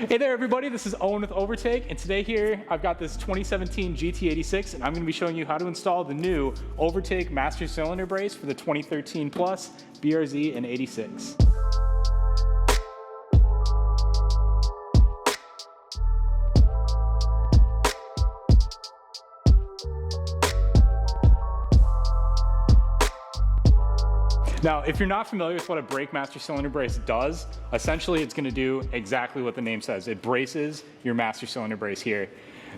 Hey there everybody, this is Owen with Overtake, and today here I've got this 2017 GT86 and I'm going to be showing you how to install the new Overtake master cylinder brace for the 2013 Plus BRZ and 86. Now, if you're not familiar with what a brake master cylinder brace does, essentially it's gonna do exactly what the name says. It braces your master cylinder brace here.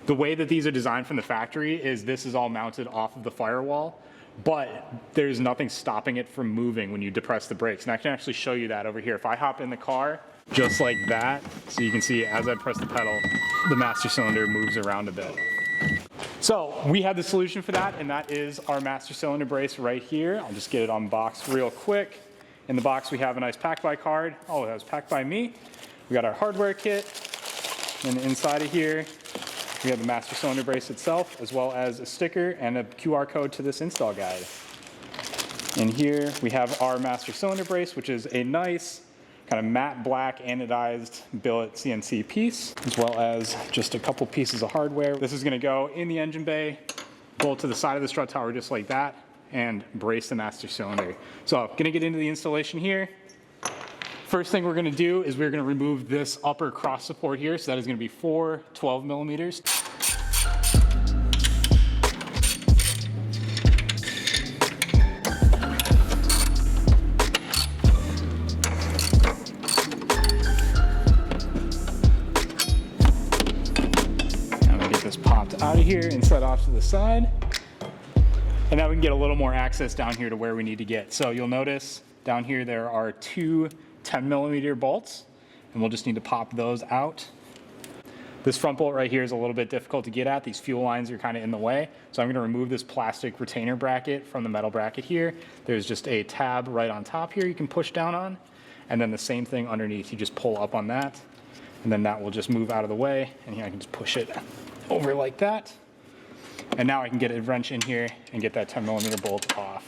The way that these are designed from the factory is this is all mounted off of the firewall, but there's nothing stopping it from moving when you depress the brakes. And I can actually show you that over here. If I hop in the car, just like that, so you can see as I press the pedal, the master cylinder moves around a bit. So we have the solution for that, and that is our master cylinder brace right here. I'll just get it unboxed real quick. In the box we have a nice pack by card. Oh, that was packed by me. We got our hardware kit, and inside of here we have the master cylinder brace itself, as well as a sticker and a QR code to this install guide. And here we have our master cylinder brace, which is a nice kind of matte black anodized billet CNC piece, as well as just a couple pieces of hardware. This is gonna go in the engine bay, bolt to the side of the strut tower just like that, and brace the master cylinder. So gonna get into the installation here. First thing we're gonna do is we're gonna remove this upper cross support here. So that is gonna be 4 12 millimeters. Out of here and set off to the side. And now we can get a little more access down here to where we need to get. So you'll notice down here there are 2 10 millimeter bolts, and we'll just need to pop those out. This front bolt right here is a little bit difficult to get at. These fuel lines are kind of in the way. So I'm going to remove this plastic retainer bracket from the metal bracket here. There's just a tab right on top here you can push down on. And then the same thing underneath. You just pull up on that, and then that will just move out of the way. And here I can just push it over like that. And now I can get a wrench in here and get that 10 millimeter bolt off.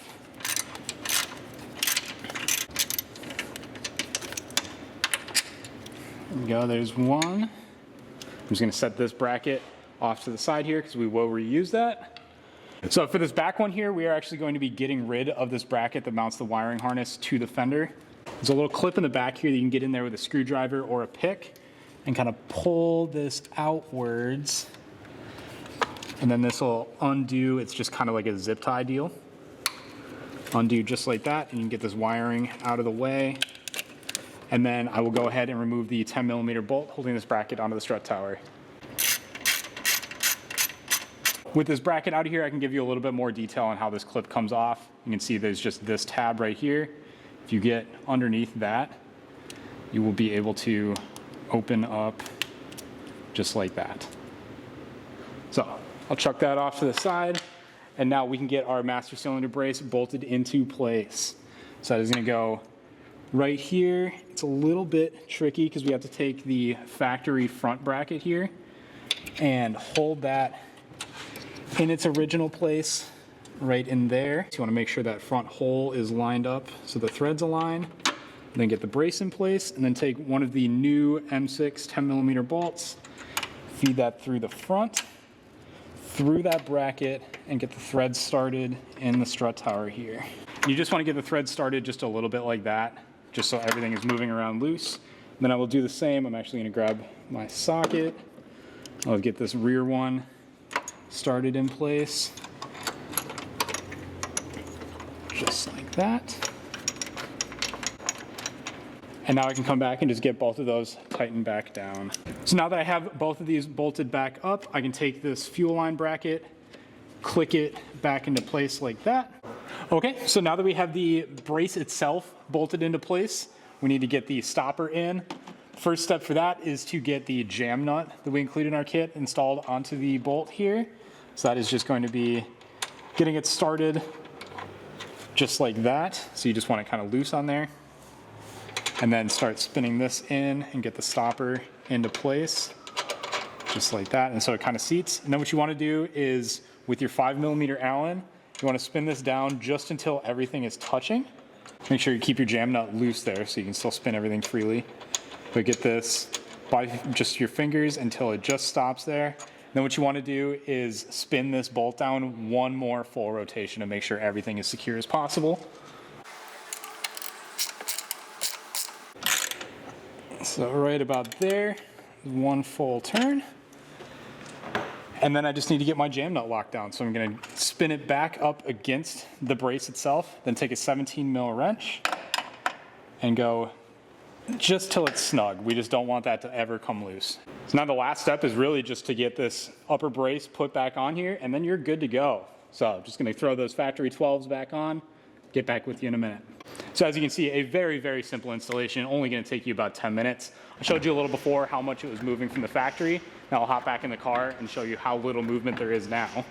There we go, there's one. I'm just gonna set this bracket off to the side here because we will reuse that. So for this back one here, we are actually going to be getting rid of this bracket that mounts the wiring harness to the fender. There's a little clip in the back here that you can get in there with a screwdriver or a pick and kind of pull this outwards. And then this will undo. It's just kind of like a zip tie deal. Undo just like that, and you can get this wiring out of the way. And then I will go ahead and remove the 10 millimeter bolt holding this bracket onto the strut tower. With this bracket out of here, I can give you a little bit more detail on how this clip comes off. You can see there's just this tab right here. If you get underneath that, you will be able to open up just like that. So I'll chuck that off to the side, and now we can get our master cylinder brace bolted into place. So that is gonna go right here. It's a little bit tricky because we have to take the factory front bracket here and hold that in its original place right in there. So you wanna make sure that front hole is lined up so the threads align. And then get the brace in place, and then take one of the new M6 10 millimeter bolts, feed that through the front, through that bracket, and get the threads started in the strut tower here. You just want to get the threads started just a little bit like that, just so everything is moving around loose. And then I will do the same. I'm actually going to grab my socket. I'll get this rear one started in place, just like that. And now I can come back and just get both of those tightened back down. So now that I have both of these bolted back up, I can take this fuel line bracket, click it back into place like that. Okay, so now that we have the brace itself bolted into place, we need to get the stopper in. First step for that is to get the jam nut that we include in our kit installed onto the bolt here. So that is just going to be getting it started just like that. So you just want it kind of loose on there. And then start spinning this in and get the stopper into place, just like that. And so it kind of seats. And then what you want to do is, with your 5 millimeter Allen, you want to spin this down just until everything is touching. Make sure you keep your jam nut loose there so you can still spin everything freely. But get this by just your fingers until it just stops there. Then what you want to do is spin this bolt down one more full rotation to make sure everything is secure as possible. So right about there, one full turn. And then I just need to get my jam nut locked down. So I'm going to spin it back up against the brace itself, then take a 17 mil wrench and go just till it's snug. We just don't want that to ever come loose. So now the last step is really just to get this upper brace put back on here, and then you're good to go. So I'm just going to throw those factory 12s back on, get back with you in a minute. So as you can see, a very, very simple installation, only going to take you about 10 minutes. I showed you a little before how much it was moving from the factory. Now I'll hop back in the car and show you how little movement there is now.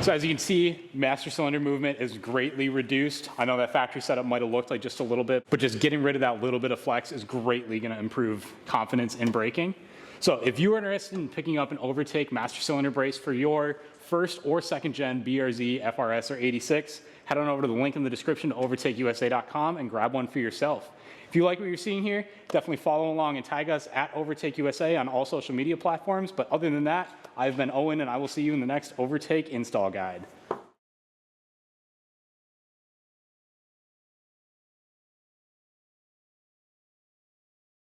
So as you can see, master cylinder movement is greatly reduced. I know that factory setup might have looked like just a little bit, but just getting rid of that little bit of flex is greatly going to improve confidence in braking. So if you are interested in picking up an Overtake master cylinder brace for your first or second gen BRZ, FRS, or 86, head on over to the link in the description to overtakeusa.com and grab one for yourself. If you like what you're seeing here, definitely follow along and tag us at OVERTAKE on all social media platforms. But other than that, I've been Owen, and I will see you in the next Overtake install guide.